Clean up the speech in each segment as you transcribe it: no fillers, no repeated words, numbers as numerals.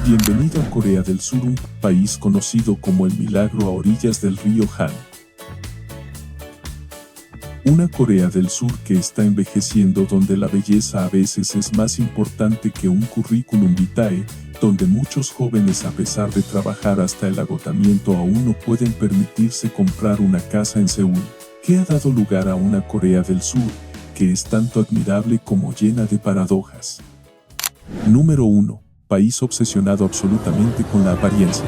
Bienvenido a Corea del Sur, un país conocido como el milagro a orillas del río Han. Una Corea del Sur que está envejeciendo, donde la belleza a veces es más importante que un currículum vitae, donde muchos jóvenes, a pesar de trabajar hasta el agotamiento, aún no pueden permitirse comprar una casa en Seúl, que ha dado lugar a una Corea del Sur que es tanto admirable como llena de paradojas. Número 1. País obsesionado absolutamente con la apariencia.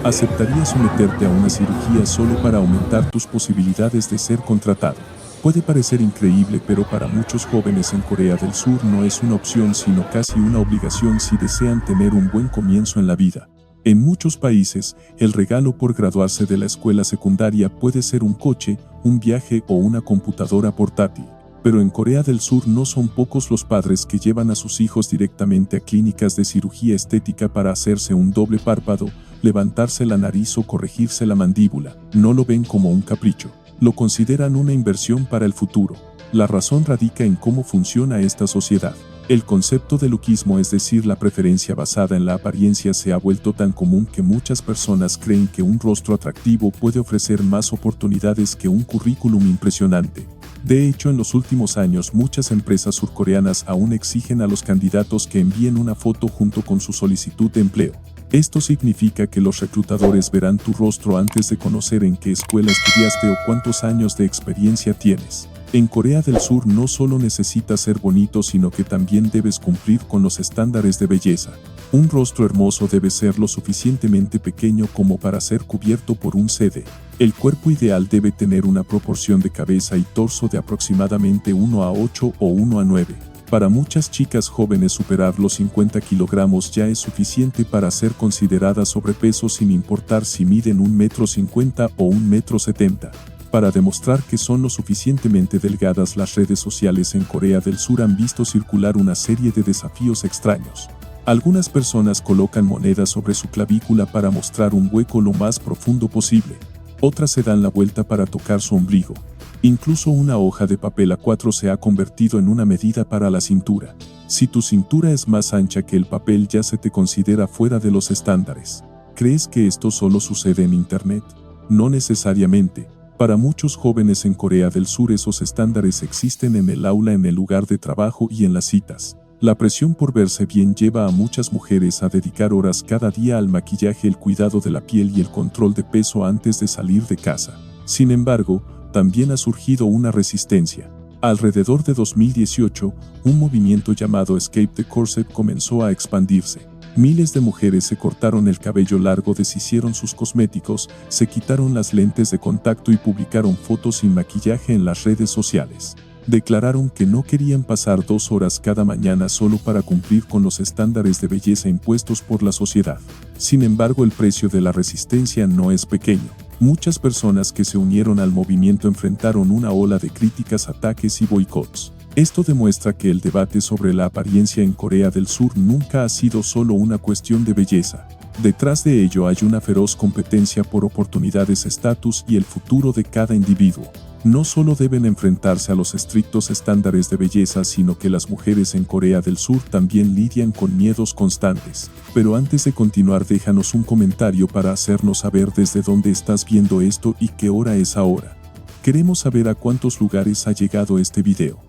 ¿Aceptarías someterte a una cirugía solo para aumentar tus posibilidades de ser contratado? Puede parecer increíble, pero para muchos jóvenes en Corea del Sur no es una opción, sino casi una obligación si desean tener un buen comienzo en la vida. En muchos países, el regalo por graduarse de la escuela secundaria puede ser un coche, un viaje o una computadora portátil. Pero en Corea del Sur no son pocos los padres que llevan a sus hijos directamente a clínicas de cirugía estética para hacerse un doble párpado, levantarse la nariz o corregirse la mandíbula. No lo ven como un capricho, lo consideran una inversión para el futuro. La razón radica en cómo funciona esta sociedad. El concepto de lookismo, es decir, la preferencia basada en la apariencia, se ha vuelto tan común que muchas personas creen que un rostro atractivo puede ofrecer más oportunidades que un currículum impresionante. De hecho, en los últimos años muchas empresas surcoreanas aún exigen a los candidatos que envíen una foto junto con su solicitud de empleo. Esto significa que los reclutadores verán tu rostro antes de conocer en qué escuela estudiaste o cuántos años de experiencia tienes. En Corea del Sur no solo necesitas ser bonito, sino que también debes cumplir con los estándares de belleza. Un rostro hermoso debe ser lo suficientemente pequeño como para ser cubierto por un CD. El cuerpo ideal debe tener una proporción de cabeza y torso de aproximadamente 1:8 o 1:9. Para muchas chicas jóvenes, superar los 50 kilogramos ya es suficiente para ser consideradas sobrepeso, sin importar si miden 1,50 m o 1,70 m. Para demostrar que son lo suficientemente delgadas, las redes sociales en Corea del Sur han visto circular una serie de desafíos extraños. Algunas personas colocan monedas sobre su clavícula para mostrar un hueco lo más profundo posible. Otras se dan la vuelta para tocar su ombligo. Incluso una hoja de papel A4 se ha convertido en una medida para la cintura. Si tu cintura es más ancha que el papel, ya se te considera fuera de los estándares. ¿Crees que esto solo sucede en Internet? No necesariamente. Para muchos jóvenes en Corea del Sur, esos estándares existen en el aula, en el lugar de trabajo y en las citas. La presión por verse bien lleva a muchas mujeres a dedicar horas cada día al maquillaje, el cuidado de la piel y el control de peso antes de salir de casa. Sin embargo, también ha surgido una resistencia. Alrededor de 2018, un movimiento llamado Escape the Corset comenzó a expandirse. Miles de mujeres se cortaron el cabello largo, deshicieron sus cosméticos, se quitaron las lentes de contacto y publicaron fotos sin maquillaje en las redes sociales. Declararon que no querían pasar 2 horas cada mañana solo para cumplir con los estándares de belleza impuestos por la sociedad. Sin embargo, el precio de la resistencia no es pequeño. Muchas personas que se unieron al movimiento enfrentaron una ola de críticas, ataques y boicots. Esto demuestra que el debate sobre la apariencia en Corea del Sur nunca ha sido solo una cuestión de belleza. Detrás de ello hay una feroz competencia por oportunidades, estatus y el futuro de cada individuo. No solo deben enfrentarse a los estrictos estándares de belleza, sino que las mujeres en Corea del Sur también lidian con miedos constantes. Pero antes de continuar, déjanos un comentario para hacernos saber desde dónde estás viendo esto y qué hora es ahora. Queremos saber a cuántos lugares ha llegado este video.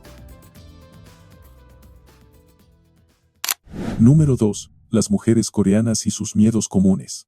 Número 2. Las mujeres coreanas y sus miedos comunes.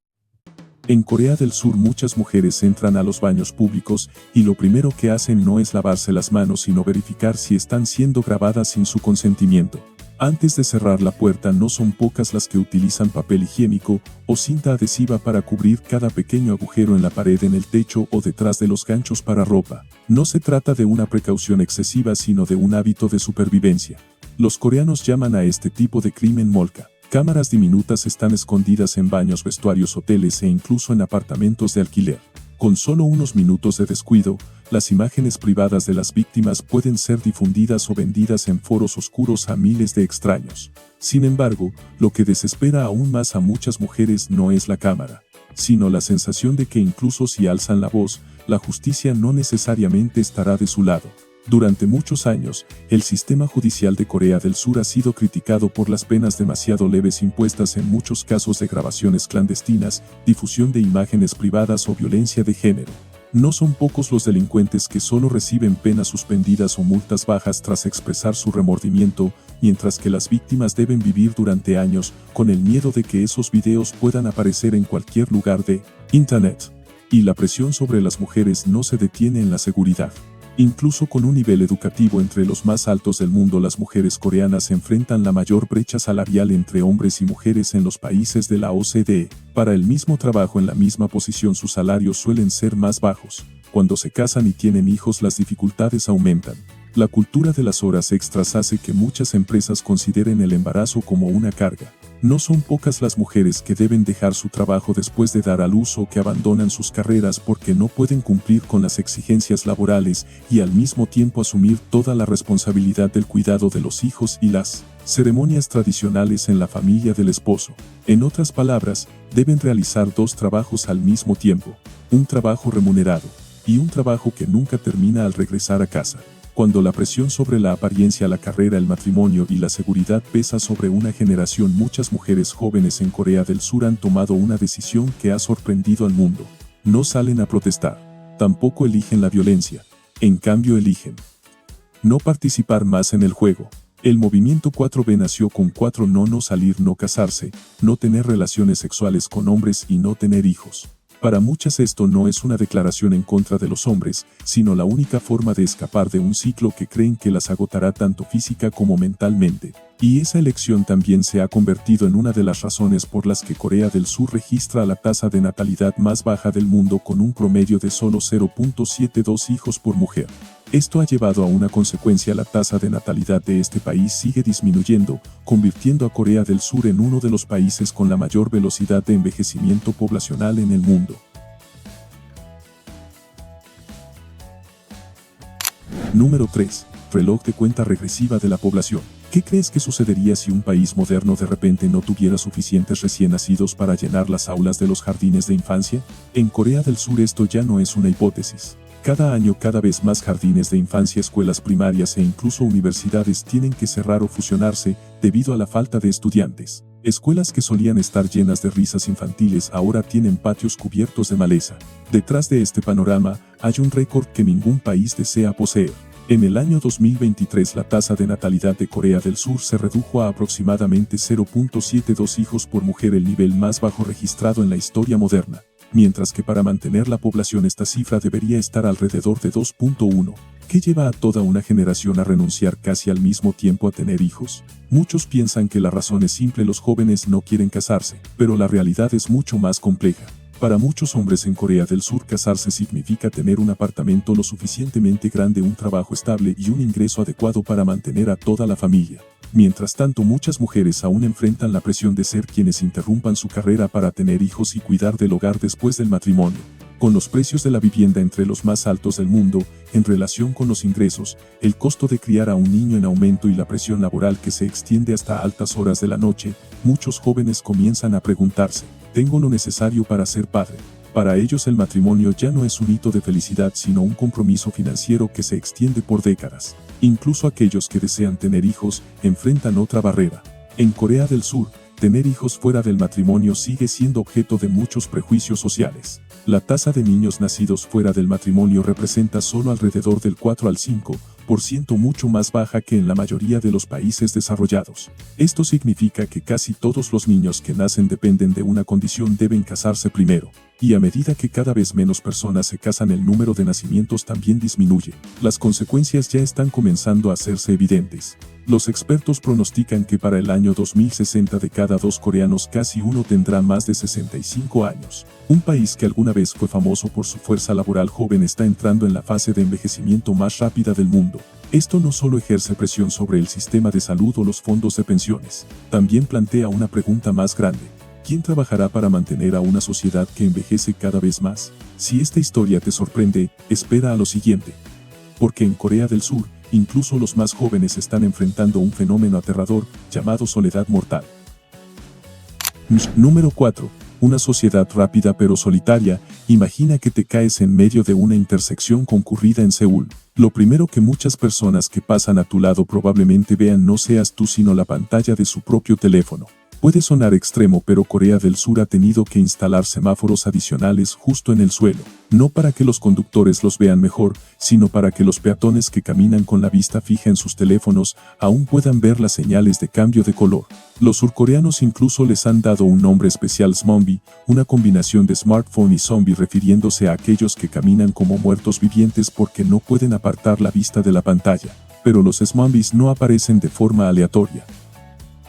En Corea del Sur muchas mujeres entran a los baños públicos y lo primero que hacen no es lavarse las manos, sino verificar si están siendo grabadas sin su consentimiento. Antes de cerrar la puerta, no son pocas las que utilizan papel higiénico o cinta adhesiva para cubrir cada pequeño agujero en la pared, en el techo o detrás de los ganchos para ropa. No se trata de una precaución excesiva, sino de un hábito de supervivencia. Los coreanos llaman a este tipo de crimen molca. Cámaras diminutas están escondidas en baños, vestuarios, hoteles e incluso en apartamentos de alquiler. Con solo unos minutos de descuido, las imágenes privadas de las víctimas pueden ser difundidas o vendidas en foros oscuros a miles de extraños. Sin embargo, lo que desespera aún más a muchas mujeres no es la cámara, sino la sensación de que incluso si alzan la voz, la justicia no necesariamente estará de su lado. Durante muchos años, el sistema judicial de Corea del Sur ha sido criticado por las penas demasiado leves impuestas en muchos casos de grabaciones clandestinas, difusión de imágenes privadas o violencia de género. No son pocos los delincuentes que solo reciben penas suspendidas o multas bajas tras expresar su remordimiento, mientras que las víctimas deben vivir durante años con el miedo de que esos videos puedan aparecer en cualquier lugar de Internet. Y la presión sobre las mujeres no se detiene en la seguridad. Incluso con un nivel educativo entre los más altos del mundo, las mujeres coreanas enfrentan la mayor brecha salarial entre hombres y mujeres en los países de la OCDE. Para el mismo trabajo en la misma posición, sus salarios suelen ser más bajos. Cuando se casan y tienen hijos, las dificultades aumentan. La cultura de las horas extras hace que muchas empresas consideren el embarazo como una carga. No son pocas las mujeres que deben dejar su trabajo después de dar a luz o que abandonan sus carreras porque no pueden cumplir con las exigencias laborales y al mismo tiempo asumir toda la responsabilidad del cuidado de los hijos y las ceremonias tradicionales en la familia del esposo. En otras palabras, deben realizar dos trabajos al mismo tiempo, un trabajo remunerado y un trabajo que nunca termina al regresar a casa. Cuando la presión sobre la apariencia, la carrera, el matrimonio y la seguridad pesa sobre una generación, muchas mujeres jóvenes en Corea del Sur han tomado una decisión que ha sorprendido al mundo. No salen a protestar. Tampoco eligen la violencia. En cambio, eligen no participar más en el juego. El movimiento 4B nació con 4 no salir, no casarse, no tener relaciones sexuales con hombres y no tener hijos. Para muchas esto no es una declaración en contra de los hombres, sino la única forma de escapar de un ciclo que creen que las agotará tanto física como mentalmente. Y esa elección también se ha convertido en una de las razones por las que Corea del Sur registra la tasa de natalidad más baja del mundo, con un promedio de solo 0.72 hijos por mujer. Esto ha llevado a una consecuencia: la tasa de natalidad de este país sigue disminuyendo, convirtiendo a Corea del Sur en uno de los países con la mayor velocidad de envejecimiento poblacional en el mundo. Número 3. Reloj de cuenta regresiva de la población. ¿Qué crees que sucedería si un país moderno de repente no tuviera suficientes recién nacidos para llenar las aulas de los jardines de infancia? En Corea del Sur esto ya no es una hipótesis. Cada año cada vez más jardines de infancia, escuelas primarias e incluso universidades tienen que cerrar o fusionarse debido a la falta de estudiantes. Escuelas que solían estar llenas de risas infantiles ahora tienen patios cubiertos de maleza. Detrás de este panorama hay un récord que ningún país desea poseer. En el año 2023 la tasa de natalidad de Corea del Sur se redujo a aproximadamente 0.72 hijos por mujer, el nivel más bajo registrado en la historia moderna. Mientras que para mantener la población esta cifra debería estar alrededor de 2.1. ¿Qué lleva a toda una generación a renunciar casi al mismo tiempo a tener hijos? Muchos piensan que la razón es simple: los jóvenes no quieren casarse, pero la realidad es mucho más compleja. Para muchos hombres en Corea del Sur, casarse significa tener un apartamento lo suficientemente grande, un trabajo estable y un ingreso adecuado para mantener a toda la familia. Mientras tanto, muchas mujeres aún enfrentan la presión de ser quienes interrumpan su carrera para tener hijos y cuidar del hogar después del matrimonio. Con los precios de la vivienda entre los más altos del mundo, en relación con los ingresos, el costo de criar a un niño en aumento y la presión laboral que se extiende hasta altas horas de la noche, muchos jóvenes comienzan a preguntarse: ¿tengo lo necesario para ser padre? Para ellos el matrimonio ya no es un hito de felicidad, sino un compromiso financiero que se extiende por décadas. Incluso aquellos que desean tener hijos enfrentan otra barrera. En Corea del Sur, tener hijos fuera del matrimonio sigue siendo objeto de muchos prejuicios sociales. La tasa de niños nacidos fuera del matrimonio representa solo alrededor del 4 al 5%, mucho más baja que en la mayoría de los países desarrollados. Esto significa que casi todos los niños que nacen dependen de una condición: deben casarse primero. Y a medida que cada vez menos personas se casan, el número de nacimientos también disminuye. Las consecuencias ya están comenzando a hacerse evidentes. Los expertos pronostican que para el año 2060 de cada 2 coreanos casi uno tendrá más de 65 años. Un país que alguna vez fue famoso por su fuerza laboral joven está entrando en la fase de envejecimiento más rápida del mundo. Esto no solo ejerce presión sobre el sistema de salud o los fondos de pensiones, también plantea una pregunta más grande: ¿quién trabajará para mantener a una sociedad que envejece cada vez más? Si esta historia te sorprende, espera a lo siguiente. Porque en Corea del Sur, incluso los más jóvenes están enfrentando un fenómeno aterrador llamado soledad mortal. Número 4. Una sociedad rápida pero solitaria, Imagina que te caes en medio de una intersección concurrida en Seúl. Lo primero que muchas personas que pasan a tu lado probablemente vean no seas tú sino la pantalla de su propio teléfono. Puede sonar extremo, pero Corea del Sur ha tenido que instalar semáforos adicionales justo en el suelo, no para que los conductores los vean mejor, sino para que los peatones que caminan con la vista fija en sus teléfonos aún puedan ver las señales de cambio de color. Los surcoreanos incluso les han dado un nombre especial, Zombie, una combinación de smartphone y zombie, refiriéndose a aquellos que caminan como muertos vivientes porque no pueden apartar la vista de la pantalla. Pero los zombies no aparecen de forma aleatoria.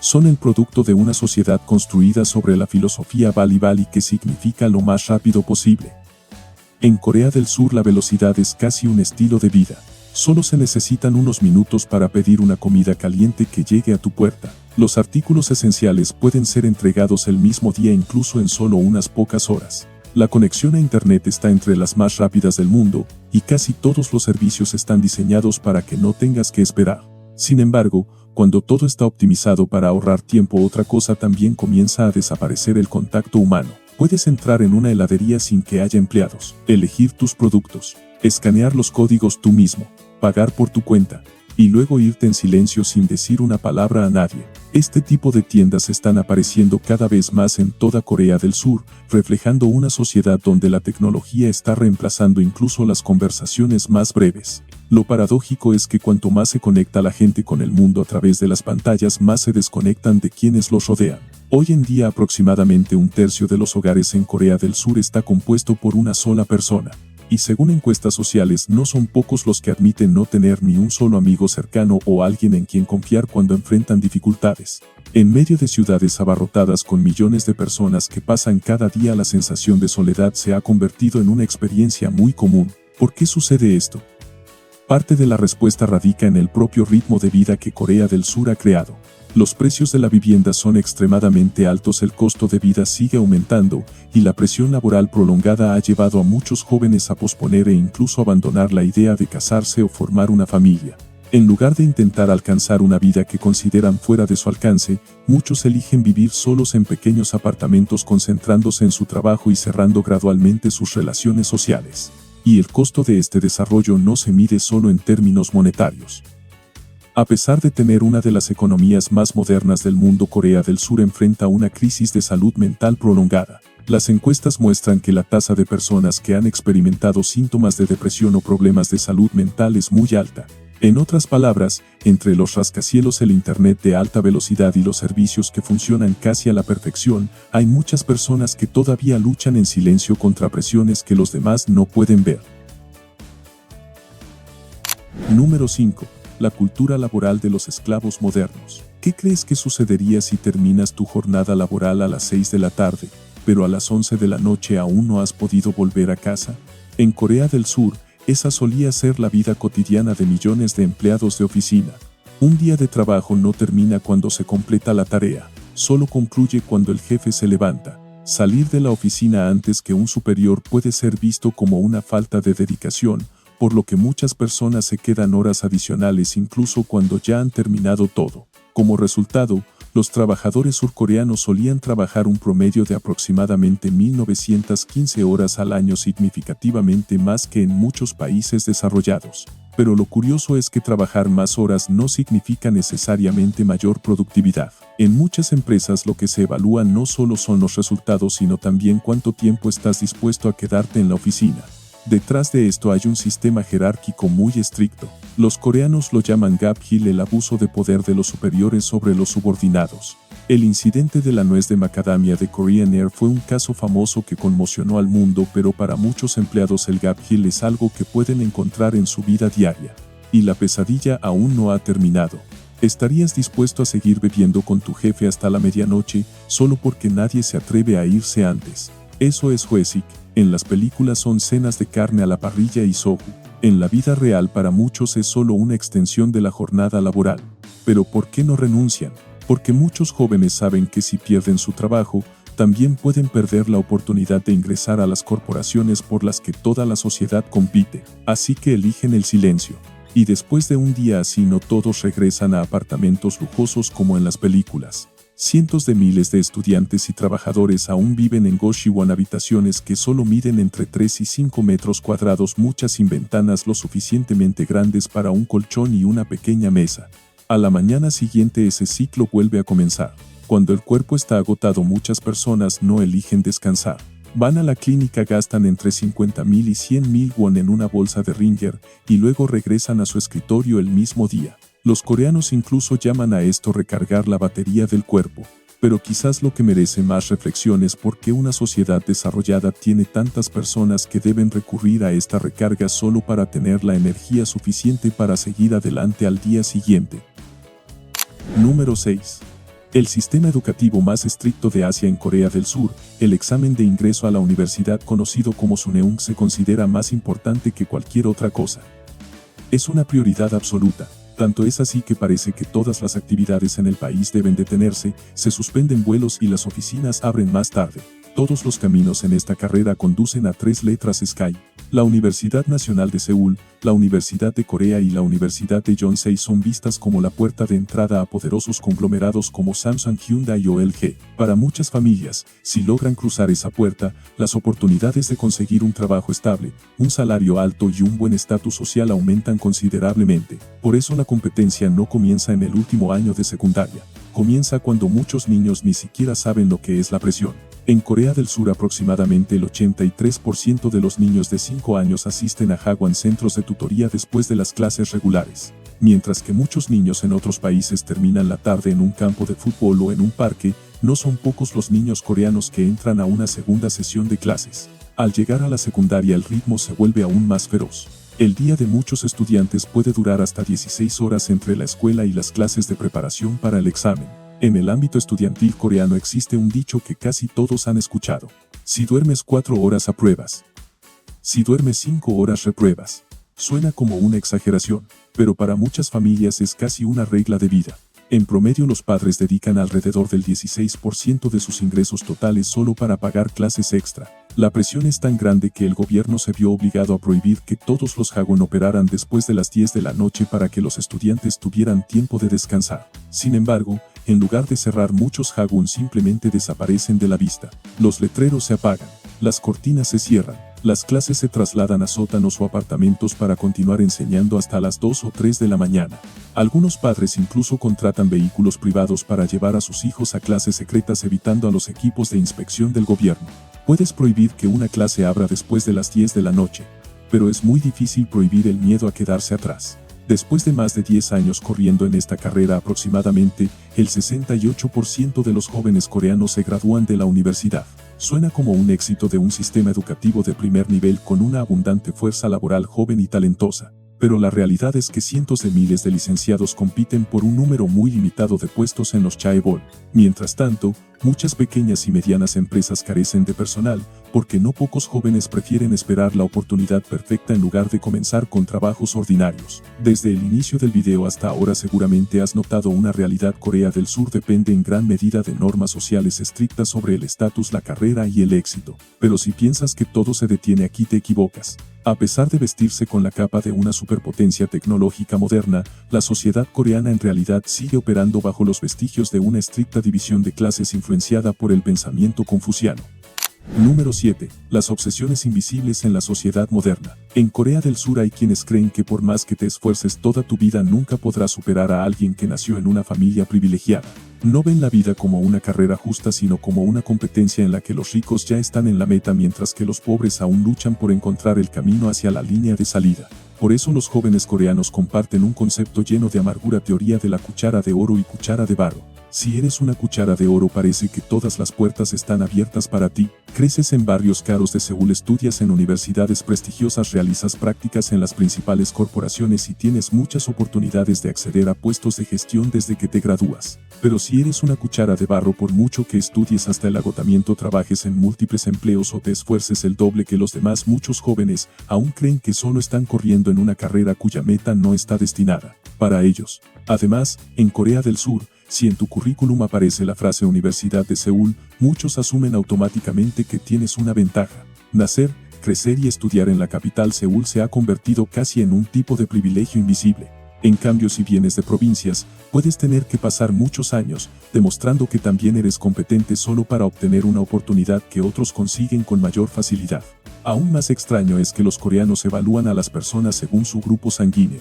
Son el producto de una sociedad construida sobre la filosofía Bali Bali, que significa lo más rápido posible. En Corea del Sur la velocidad es casi un estilo de vida. Solo se necesitan unos minutos para pedir una comida caliente que llegue a tu puerta. Los artículos esenciales pueden ser entregados el mismo día, incluso en solo unas pocas horas. La conexión a Internet está entre las más rápidas del mundo, y casi todos los servicios están diseñados para que no tengas que esperar. Sin embargo, cuando todo está optimizado para ahorrar tiempo, otra cosa también comienza a desaparecer: el contacto humano. Puedes entrar en una heladería sin que haya empleados, elegir tus productos, escanear los códigos tú mismo, pagar por tu cuenta, y luego irte en silencio sin decir una palabra a nadie. Este tipo de tiendas están apareciendo cada vez más en toda Corea del Sur, reflejando una sociedad donde la tecnología está reemplazando incluso las conversaciones más breves. Lo paradójico es que cuanto más se conecta la gente con el mundo a través de las pantallas, más se desconectan de quienes los rodean. Hoy en día aproximadamente un tercio de los hogares en Corea del Sur está compuesto por una sola persona. Y según encuestas sociales, no son pocos los que admiten no tener ni un solo amigo cercano o alguien en quien confiar cuando enfrentan dificultades. En medio de ciudades abarrotadas con millones de personas que pasan cada día, la sensación de soledad se ha convertido en una experiencia muy común. ¿Por qué sucede esto? Parte de la respuesta radica en el propio ritmo de vida que Corea del Sur ha creado. Los precios de la vivienda son extremadamente altos, el costo de vida sigue aumentando, y la presión laboral prolongada ha llevado a muchos jóvenes a posponer e incluso abandonar la idea de casarse o formar una familia. En lugar de intentar alcanzar una vida que consideran fuera de su alcance, muchos eligen vivir solos en pequeños apartamentos, concentrándose en su trabajo y cerrando gradualmente sus relaciones sociales. Y el costo de este desarrollo no se mide solo en términos monetarios. A pesar de tener una de las economías más modernas del mundo, Corea del Sur enfrenta una crisis de salud mental prolongada. Las encuestas muestran que la tasa de personas que han experimentado síntomas de depresión o problemas de salud mental es muy alta. En otras palabras, entre los rascacielos, el Internet de alta velocidad y los servicios que funcionan casi a la perfección, hay muchas personas que todavía luchan en silencio contra presiones que los demás no pueden ver. Número 5. La cultura laboral de los esclavos modernos. ¿Qué crees que sucedería si terminas tu jornada laboral a las 6 de la tarde, pero a las 11 de la noche aún no has podido volver a casa? En Corea del Sur, esa solía ser la vida cotidiana de millones de empleados de oficina. Un día de trabajo no termina cuando se completa la tarea, solo concluye cuando el jefe se levanta. Salir de la oficina antes que un superior puede ser visto como una falta de dedicación, por lo que muchas personas se quedan horas adicionales incluso cuando ya han terminado todo. Como resultado, los trabajadores surcoreanos solían trabajar un promedio de aproximadamente 1.915 horas al año, significativamente más que en muchos países desarrollados. Pero lo curioso es que trabajar más horas no significa necesariamente mayor productividad. En muchas empresas lo que se evalúa no solo son los resultados, sino también cuánto tiempo estás dispuesto a quedarte en la oficina. Detrás de esto hay un sistema jerárquico muy estricto. Los coreanos lo llaman gapgil, el abuso de poder de los superiores sobre los subordinados. El incidente de la nuez de macadamia de Korean Air fue un caso famoso que conmocionó al mundo, pero para muchos empleados el gapgil es algo que pueden encontrar en su vida diaria. Y la pesadilla aún no ha terminado. ¿Estarías dispuesto a seguir bebiendo con tu jefe hasta la medianoche, solo porque nadie se atreve a irse antes? Eso es Hoesik. En las películas son cenas de carne a la parrilla y soju. En la vida real para muchos es solo una extensión de la jornada laboral. Pero ¿por qué no renuncian? Porque muchos jóvenes saben que si pierden su trabajo, también pueden perder la oportunidad de ingresar a las corporaciones por las que toda la sociedad compite. Así que eligen el silencio. Y después de un día así, no todos regresan a apartamentos lujosos como en las películas. Cientos de miles de estudiantes y trabajadores aún viven en Goshiwon, habitaciones que solo miden entre 3 y 5 metros cuadrados, muchas sin ventanas lo suficientemente grandes para un colchón y una pequeña mesa. A la mañana siguiente ese ciclo vuelve a comenzar. Cuando el cuerpo está agotado, muchas personas no eligen descansar. Van a la clínica, gastan entre 50.000 y 100.000 won en una bolsa de ringer y luego regresan a su escritorio el mismo día. Los coreanos incluso llaman a esto recargar la batería del cuerpo. Pero quizás lo que merece más reflexión es por qué una sociedad desarrollada tiene tantas personas que deben recurrir a esta recarga solo para tener la energía suficiente para seguir adelante al día siguiente. Número 6. El sistema educativo más estricto de Asia. En Corea del Sur, el examen de ingreso a la universidad, conocido como Suneung, se considera más importante que cualquier otra cosa. Es una prioridad absoluta. Tanto es así que parece que todas las actividades en el país deben detenerse, se suspenden vuelos y las oficinas abren más tarde. Todos los caminos en esta carrera conducen a 3 letras SKY. La Universidad Nacional de Seúl, la Universidad de Corea y la Universidad de Yonsei son vistas como la puerta de entrada a poderosos conglomerados como Samsung, Hyundai o LG. Para muchas familias, si logran cruzar esa puerta, las oportunidades de conseguir un trabajo estable, un salario alto y un buen estatus social aumentan considerablemente. Por eso la competencia no comienza en el último año de secundaria. Comienza cuando muchos niños ni siquiera saben lo que es la presión. En Corea del Sur, aproximadamente el 83% de los niños de 5 años asisten a Hagwon, centros de tutoría, después de las clases regulares. Mientras que muchos niños en otros países terminan la tarde en un campo de fútbol o en un parque, no son pocos los niños coreanos que entran a una segunda sesión de clases. Al llegar a la secundaria, el ritmo se vuelve aún más feroz. El día de muchos estudiantes puede durar hasta 16 horas entre la escuela y las clases de preparación para el examen. En el ámbito estudiantil coreano existe un dicho que casi todos han escuchado: si duermes 4 horas apruebas. Si duermes 5 horas repruebas. Suena como una exageración, pero para muchas familias es casi una regla de vida. En promedio, los padres dedican alrededor del 16% de sus ingresos totales solo para pagar clases extra. La presión es tan grande que el gobierno se vio obligado a prohibir que todos los Hagwon operaran después de las 10 de la noche para que los estudiantes tuvieran tiempo de descansar. Sin embargo, en lugar de cerrar, muchos Hagwon simplemente desaparecen de la vista. Los letreros se apagan, las cortinas se cierran, las clases se trasladan a sótanos o apartamentos para continuar enseñando hasta las 2 o 3 de la mañana. Algunos padres incluso contratan vehículos privados para llevar a sus hijos a clases secretas, evitando a los equipos de inspección del gobierno. Puedes prohibir que una clase abra después de las 10 de la noche, pero es muy difícil prohibir el miedo a quedarse atrás. Después de más de 10 años corriendo en esta carrera, aproximadamente el 68% de los jóvenes coreanos se gradúan de la universidad. Suena como un éxito de un sistema educativo de primer nivel con una abundante fuerza laboral joven y talentosa. Pero la realidad es que cientos de miles de licenciados compiten por un número muy limitado de puestos en los chaebol. Mientras tanto, muchas pequeñas y medianas empresas carecen de personal, porque no pocos jóvenes prefieren esperar la oportunidad perfecta en lugar de comenzar con trabajos ordinarios. Desde el inicio del video hasta ahora seguramente has notado una realidad: Corea del Sur depende en gran medida de normas sociales estrictas sobre el estatus, la carrera y el éxito. Pero si piensas que todo se detiene aquí, te equivocas. A pesar de vestirse con la capa de una superpotencia tecnológica moderna, la sociedad coreana en realidad sigue operando bajo los vestigios de una estricta división de clases influenciada por el pensamiento confuciano. Número 7. Las obsesiones invisibles en la sociedad moderna. En Corea del Sur hay quienes creen que por más que te esfuerces toda tu vida nunca podrás superar a alguien que nació en una familia privilegiada. No ven la vida como una carrera justa, sino como una competencia en la que los ricos ya están en la meta mientras que los pobres aún luchan por encontrar el camino hacia la línea de salida. Por eso los jóvenes coreanos comparten un concepto lleno de amargura: teoría de la cuchara de oro y cuchara de barro. Si eres una cuchara de oro, parece que todas las puertas están abiertas para ti. Creces en barrios caros de Seúl, estudias en universidades prestigiosas, realizas prácticas en las principales corporaciones y tienes muchas oportunidades de acceder a puestos de gestión desde que te gradúas. Pero si eres una cuchara de barro, por mucho que estudies hasta el agotamiento, trabajes en múltiples empleos o te esfuerces el doble que los demás, muchos jóvenes aún creen que solo están corriendo en una carrera cuya meta no está destinada para ellos. Además, en Corea del Sur, si en tu currículum aparece la frase Universidad de Seúl, muchos asumen automáticamente que tienes una ventaja. Nacer, crecer y estudiar en la capital Seúl se ha convertido casi en un tipo de privilegio invisible. En cambio, si vienes de provincias, puedes tener que pasar muchos años, demostrando que también eres competente solo para obtener una oportunidad que otros consiguen con mayor facilidad. Aún más extraño es que los coreanos evalúan a las personas según su grupo sanguíneo.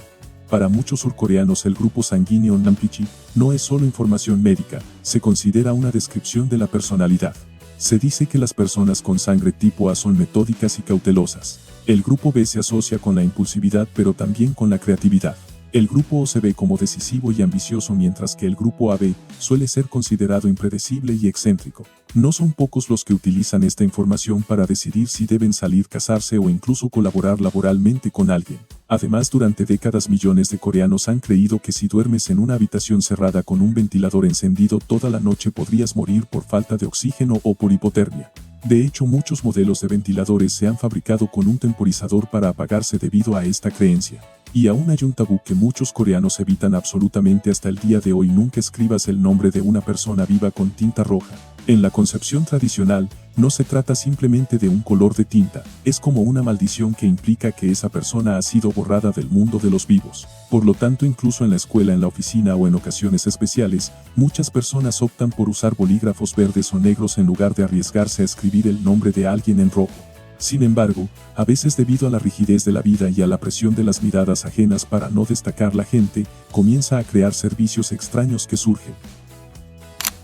Para muchos surcoreanos el grupo sanguíneo Nampichi no es solo información médica, se considera una descripción de la personalidad. Se dice que las personas con sangre tipo A son metódicas y cautelosas. El grupo B se asocia con la impulsividad pero también con la creatividad. El grupo O se ve como decisivo y ambicioso, mientras que el grupo AB suele ser considerado impredecible y excéntrico. No son pocos los que utilizan esta información para decidir si deben salir, casarse o incluso colaborar laboralmente con alguien. Además, durante décadas millones de coreanos han creído que si duermes en una habitación cerrada con un ventilador encendido toda la noche podrías morir por falta de oxígeno o por hipotermia. De hecho, muchos modelos de ventiladores se han fabricado con un temporizador para apagarse debido a esta creencia. Y aún hay un tabú que muchos coreanos evitan absolutamente hasta el día de hoy: nunca escribas el nombre de una persona viva con tinta roja. En la concepción tradicional, no se trata simplemente de un color de tinta, es como una maldición que implica que esa persona ha sido borrada del mundo de los vivos. Por lo tanto, incluso en la escuela, en la oficina o en ocasiones especiales, muchas personas optan por usar bolígrafos verdes o negros en lugar de arriesgarse a escribir el nombre de alguien en rojo. Sin embargo, a veces debido a la rigidez de la vida y a la presión de las miradas ajenas para no destacar, la gente comienza a crear servicios extraños que surgen.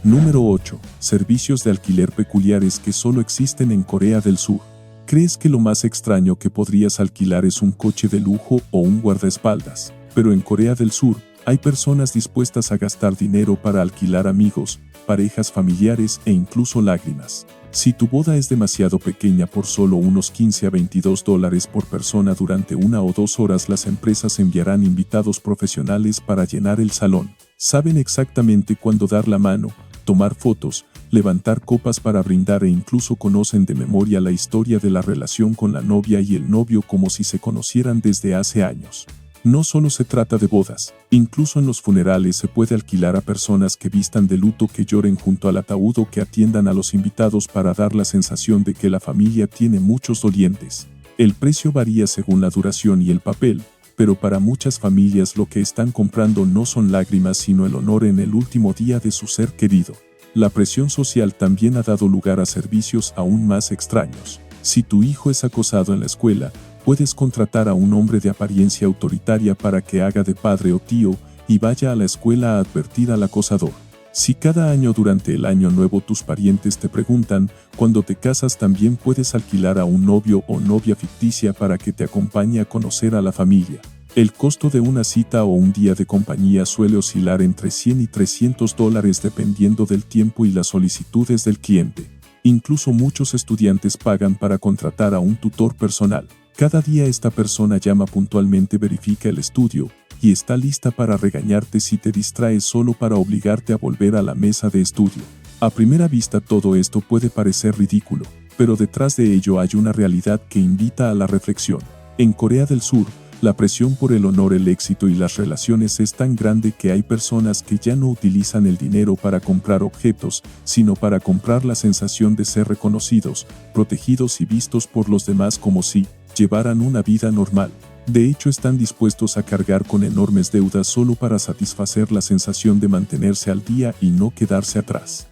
Número 8. Servicios de alquiler peculiares que solo existen en Corea del Sur. ¿Crees que lo más extraño que podrías alquilar es un coche de lujo o un guardaespaldas? Pero en Corea del Sur, hay personas dispuestas a gastar dinero para alquilar amigos, parejas, familiares e incluso lágrimas. Si tu boda es demasiado pequeña, por solo unos 15 a 22 dólares por persona durante 1 o 2 horas, las empresas enviarán invitados profesionales para llenar el salón. Saben exactamente cuándo dar la mano, tomar fotos, levantar copas para brindar e incluso conocen de memoria la historia de la relación con la novia y el novio como si se conocieran desde hace años. No solo se trata de bodas, incluso en los funerales se puede alquilar a personas que vistan de luto, que lloren junto al ataúd o que atiendan a los invitados para dar la sensación de que la familia tiene muchos dolientes. El precio varía según la duración y el papel, pero para muchas familias lo que están comprando no son lágrimas sino el honor en el último día de su ser querido. La presión social también ha dado lugar a servicios aún más extraños. Si tu hijo es acosado en la escuela, puedes contratar a un hombre de apariencia autoritaria para que haga de padre o tío y vaya a la escuela a advertir al acosador. Si cada año durante el año nuevo tus parientes te preguntan cuándo te casas, también puedes alquilar a un novio o novia ficticia para que te acompañe a conocer a la familia. El costo de una cita o un día de compañía suele oscilar entre 100 y 300 dólares dependiendo del tiempo y las solicitudes del cliente. Incluso muchos estudiantes pagan para contratar a un tutor personal. Cada día esta persona llama puntualmente, verifica el estudio y está lista para regañarte si te distraes, solo para obligarte a volver a la mesa de estudio. A primera vista todo esto puede parecer ridículo, pero detrás de ello hay una realidad que invita a la reflexión. En Corea del Sur, la presión por el honor, el éxito y las relaciones es tan grande que hay personas que ya no utilizan el dinero para comprar objetos, sino para comprar la sensación de ser reconocidos, protegidos y vistos por los demás como si llevaran una vida normal. De hecho, están dispuestos a cargar con enormes deudas solo para satisfacer la sensación de mantenerse al día y no quedarse atrás.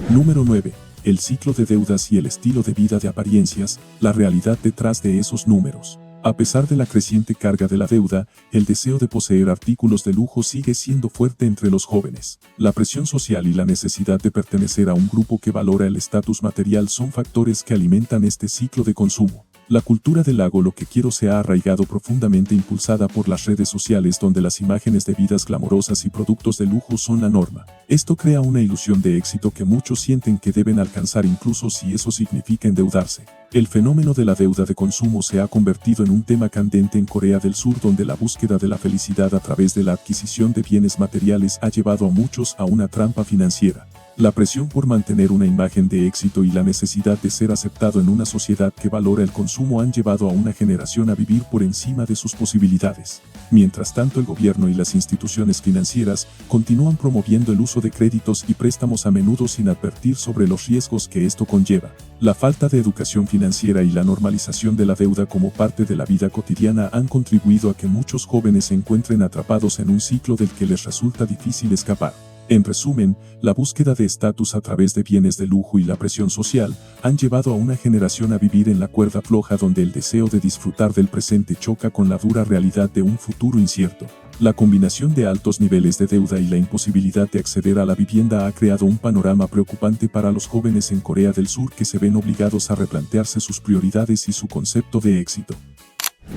Número 9. El ciclo de deudas y el estilo de vida de apariencias, la realidad detrás de esos números. A pesar de la creciente carga de la deuda, el deseo de poseer artículos de lujo sigue siendo fuerte entre los jóvenes. La presión social y la necesidad de pertenecer a un grupo que valora el estatus material son factores que alimentan este ciclo de consumo. La cultura del hago lo que quiero se ha arraigado profundamente, impulsada por las redes sociales, donde las imágenes de vidas glamorosas y productos de lujo son la norma. Esto crea una ilusión de éxito que muchos sienten que deben alcanzar, incluso si eso significa endeudarse. El fenómeno de la deuda de consumo se ha convertido en un tema candente en Corea del Sur, donde la búsqueda de la felicidad a través de la adquisición de bienes materiales ha llevado a muchos a una trampa financiera. La presión por mantener una imagen de éxito y la necesidad de ser aceptado en una sociedad que valora el consumo han llevado a una generación a vivir por encima de sus posibilidades. Mientras tanto, el gobierno y las instituciones financieras continúan promoviendo el uso de créditos y préstamos a menudo sin advertir sobre los riesgos que esto conlleva. La falta de educación financiera y la normalización de la deuda como parte de la vida cotidiana han contribuido a que muchos jóvenes se encuentren atrapados en un ciclo del que les resulta difícil escapar. En resumen, la búsqueda de estatus a través de bienes de lujo y la presión social han llevado a una generación a vivir en la cuerda floja donde el deseo de disfrutar del presente choca con la dura realidad de un futuro incierto. La combinación de altos niveles de deuda y la imposibilidad de acceder a la vivienda ha creado un panorama preocupante para los jóvenes en Corea del Sur que se ven obligados a replantearse sus prioridades y su concepto de éxito.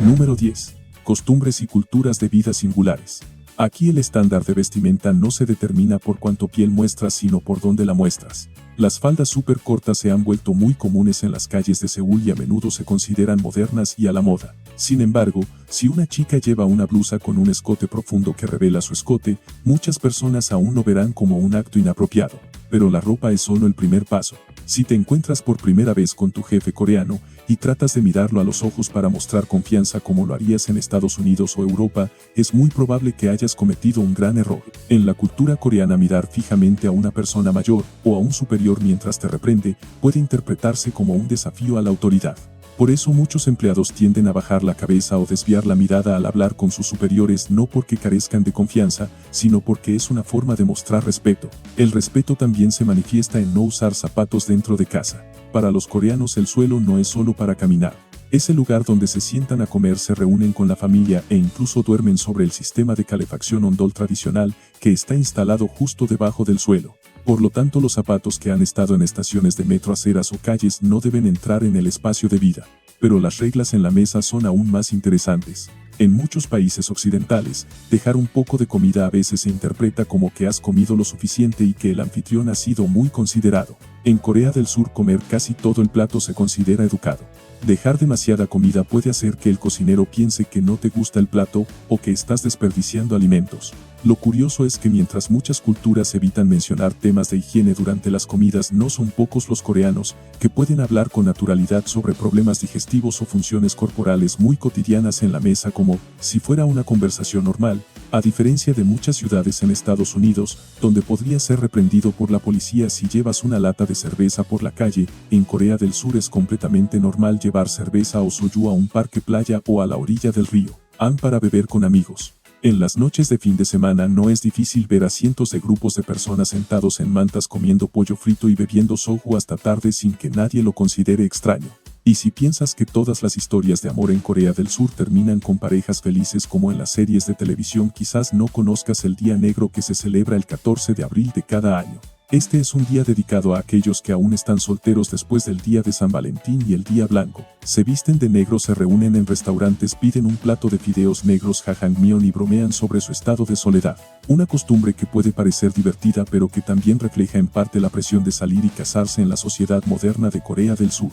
Número 10. Costumbres y culturas de vida singulares. Aquí el estándar de vestimenta no se determina por cuánto piel muestras sino por dónde la muestras. Las faldas súper cortas se han vuelto muy comunes en las calles de Seúl y a menudo se consideran modernas y a la moda. Sin embargo, si una chica lleva una blusa con un escote profundo que revela su escote, muchas personas aún lo verán como un acto inapropiado. Pero la ropa es solo el primer paso. Si te encuentras por primera vez con tu jefe coreano y tratas de mirarlo a los ojos para mostrar confianza como lo harías en Estados Unidos o Europa, es muy probable que hayas cometido un gran error. En la cultura coreana, mirar fijamente a una persona mayor o a un superior mientras te reprende puede interpretarse como un desafío a la autoridad. Por eso muchos empleados tienden a bajar la cabeza o desviar la mirada al hablar con sus superiores, no porque carezcan de confianza, sino porque es una forma de mostrar respeto. El respeto también se manifiesta en no usar zapatos dentro de casa. Para los coreanos el suelo no es solo para caminar. Es el lugar donde se sientan a comer, se reúnen con la familia e incluso duermen sobre el sistema de calefacción ondol tradicional que está instalado justo debajo del suelo. Por lo tanto, los zapatos que han estado en estaciones de metro, aceras o calles no deben entrar en el espacio de vida. Pero las reglas en la mesa son aún más interesantes. En muchos países occidentales, dejar un poco de comida a veces se interpreta como que has comido lo suficiente y que el anfitrión ha sido muy considerado. En Corea del Sur, comer casi todo el plato se considera educado. Dejar demasiada comida puede hacer que el cocinero piense que no te gusta el plato o que estás desperdiciando alimentos. Lo curioso es que mientras muchas culturas evitan mencionar temas de higiene durante las comidas, no son pocos los coreanos que pueden hablar con naturalidad sobre problemas digestivos o funciones corporales muy cotidianas en la mesa como si fuera una conversación normal, a diferencia de muchas ciudades en Estados Unidos, donde podrías ser reprendido por la policía si llevas una lata de cerveza por la calle. En Corea del Sur es completamente normal llevar cerveza o soju a un parque, playa o a la orilla del río Han para beber con amigos. En las noches de fin de semana no es difícil ver a cientos de grupos de personas sentados en mantas comiendo pollo frito y bebiendo soju hasta tarde sin que nadie lo considere extraño. Y si piensas que todas las historias de amor en Corea del Sur terminan con parejas felices como en las series de televisión, quizás no conozcas el Día Negro que se celebra el 14 de abril de cada año. Este es un día dedicado a aquellos que aún están solteros después del día de San Valentín y el Día Blanco. Se visten de negro, se reúnen en restaurantes, piden un plato de fideos negros jajangmyeon y bromean sobre su estado de soledad. Una costumbre que puede parecer divertida pero que también refleja en parte la presión de salir y casarse en la sociedad moderna de Corea del Sur.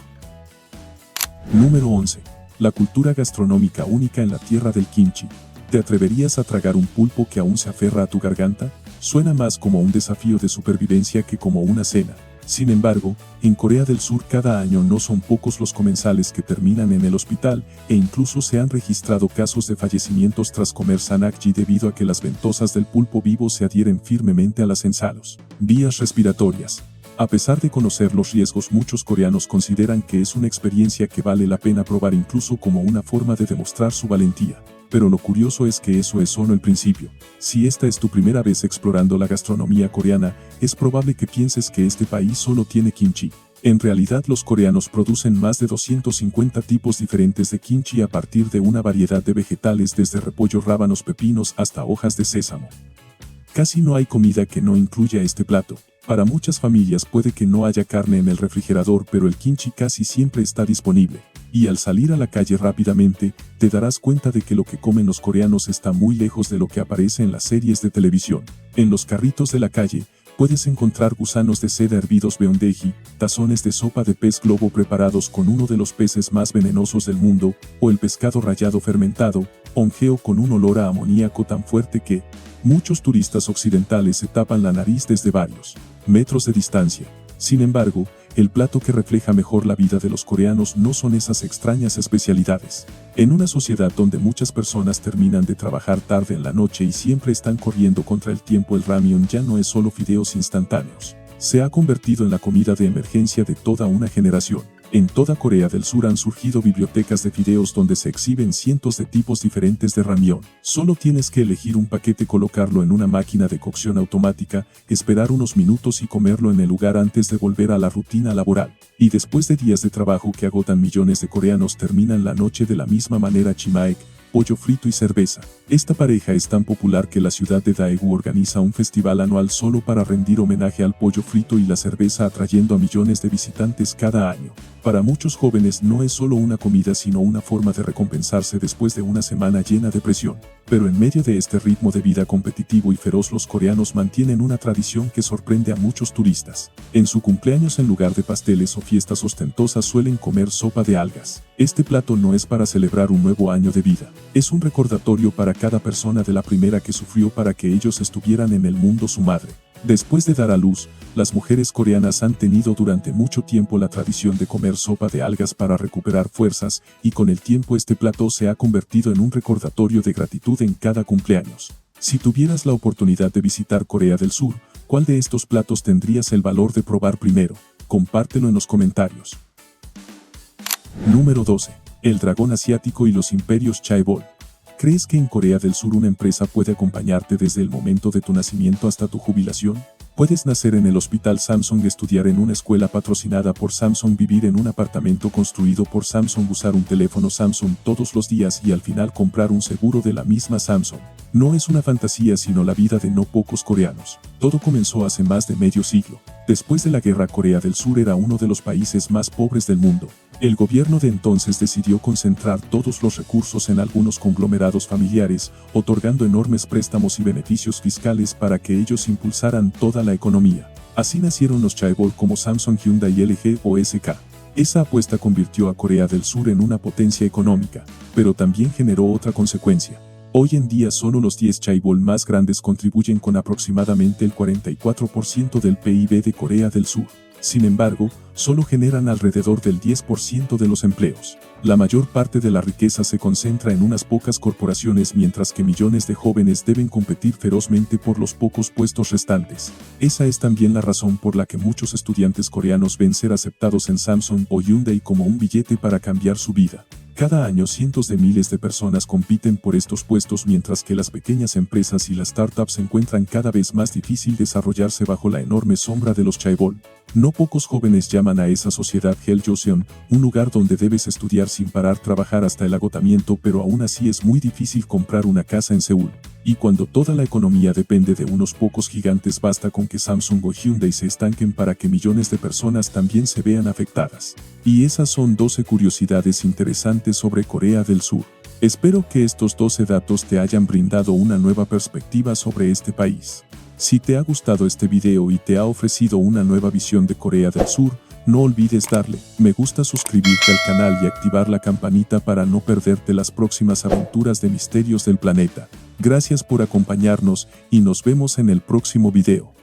Número 11. La cultura gastronómica única en la tierra del kimchi. ¿Te atreverías a tragar un pulpo que aún se aferra a tu garganta? Suena más como un desafío de supervivencia que como una cena. Sin embargo, en Corea del Sur cada año no son pocos los comensales que terminan en el hospital e incluso se han registrado casos de fallecimientos tras comer sanakji debido a que las ventosas del pulpo vivo se adhieren firmemente a las vías respiratorias. A pesar de conocer los riesgos, muchos coreanos consideran que es una experiencia que vale la pena probar, incluso como una forma de demostrar su valentía. Pero lo curioso es que eso es solo el principio. Si esta es tu primera vez explorando la gastronomía coreana, es probable que pienses que este país solo tiene kimchi. En realidad, los coreanos producen más de 250 tipos diferentes de kimchi a partir de una variedad de vegetales, desde repollo, rábanos, pepinos hasta hojas de sésamo. Casi no hay comida que no incluya este plato. Para muchas familias puede que no haya carne en el refrigerador, pero el kimchi casi siempre está disponible. Y al salir a la calle rápidamente, te darás cuenta de que lo que comen los coreanos está muy lejos de lo que aparece en las series de televisión. En los carritos de la calle, puedes encontrar gusanos de seda hervidos beondae, tazones de sopa de pez globo preparados con uno de los peces más venenosos del mundo, o el pescado rallado fermentado, ongeo, con un olor a amoníaco tan fuerte que muchos turistas occidentales se tapan la nariz desde varios metros de distancia. Sin embargo, el plato que refleja mejor la vida de los coreanos no son esas extrañas especialidades. En una sociedad donde muchas personas terminan de trabajar tarde en la noche y siempre están corriendo contra el tiempo, el ramyeon ya no es solo fideos instantáneos. Se ha convertido en la comida de emergencia de toda una generación. En toda Corea del Sur han surgido bibliotecas de fideos donde se exhiben cientos de tipos diferentes de ramyeon. Solo tienes que elegir un paquete, colocarlo en una máquina de cocción automática, esperar unos minutos y comerlo en el lugar antes de volver a la rutina laboral. Y después de días de trabajo que agotan, millones de coreanos terminan la noche de la misma manera: chimaek, pollo frito y cerveza. Esta pareja es tan popular que la ciudad de Daegu organiza un festival anual solo para rendir homenaje al pollo frito y la cerveza, atrayendo a millones de visitantes cada año. Para muchos jóvenes no es solo una comida, sino una forma de recompensarse después de una semana llena de presión. Pero en medio de este ritmo de vida competitivo y feroz, los coreanos mantienen una tradición que sorprende a muchos turistas. En su cumpleaños, en lugar de pasteles o fiestas ostentosas, suelen comer sopa de algas. Este plato no es para celebrar un nuevo año de vida. Es un recordatorio para cada persona de la primera que sufrió para que ellos estuvieran en el mundo su madre. Después de dar a luz, las mujeres coreanas han tenido durante mucho tiempo la tradición de comer sopa de algas para recuperar fuerzas, y con el tiempo este plato se ha convertido en un recordatorio de gratitud en cada cumpleaños. Si tuvieras la oportunidad de visitar Corea del Sur, ¿cuál de estos platos tendrías el valor de probar primero? Compártelo en los comentarios. Número 12. El dragón asiático y los imperios chaebol. ¿Crees que en Corea del Sur una empresa puede acompañarte desde el momento de tu nacimiento hasta tu jubilación? Puedes nacer en el hospital Samsung, estudiar en una escuela patrocinada por Samsung, vivir en un apartamento construido por Samsung, usar un teléfono Samsung todos los días y al final comprar un seguro de la misma Samsung. No es una fantasía, sino la vida de no pocos coreanos. Todo comenzó hace más de medio siglo. Después de la guerra, Corea del Sur era uno de los países más pobres del mundo. El gobierno de entonces decidió concentrar todos los recursos en algunos conglomerados familiares, otorgando enormes préstamos y beneficios fiscales para que ellos impulsaran toda la economía. Así nacieron los chaebol como Samsung, Hyundai, LG o SK. Esa apuesta convirtió a Corea del Sur en una potencia económica, pero también generó otra consecuencia. Hoy en día solo los 10 chaebol más grandes contribuyen con aproximadamente el 44% del PIB de Corea del Sur. Sin embargo, solo generan alrededor del 10% de los empleos. La mayor parte de la riqueza se concentra en unas pocas corporaciones, mientras que millones de jóvenes deben competir ferozmente por los pocos puestos restantes. Esa es también la razón por la que muchos estudiantes coreanos ven ser aceptados en Samsung o Hyundai como un billete para cambiar su vida. Cada año cientos de miles de personas compiten por estos puestos, mientras que las pequeñas empresas y las startups encuentran cada vez más difícil desarrollarse bajo la enorme sombra de los chaebol. No pocos jóvenes llaman a esa sociedad Hell Joseon, un lugar donde debes estudiar sin parar, trabajar hasta el agotamiento, pero aún así es muy difícil comprar una casa en Seúl. Y cuando toda la economía depende de unos pocos gigantes, basta con que Samsung o Hyundai se estanquen para que millones de personas también se vean afectadas. Y esas son 12 curiosidades interesantes sobre Corea del Sur. Espero que estos 12 datos te hayan brindado una nueva perspectiva sobre este país. Si te ha gustado este video y te ha ofrecido una nueva visión de Corea del Sur, no olvides darle me gusta, suscribirte al canal y activar la campanita para no perderte las próximas aventuras de misterios del planeta. Gracias por acompañarnos y nos vemos en el próximo video.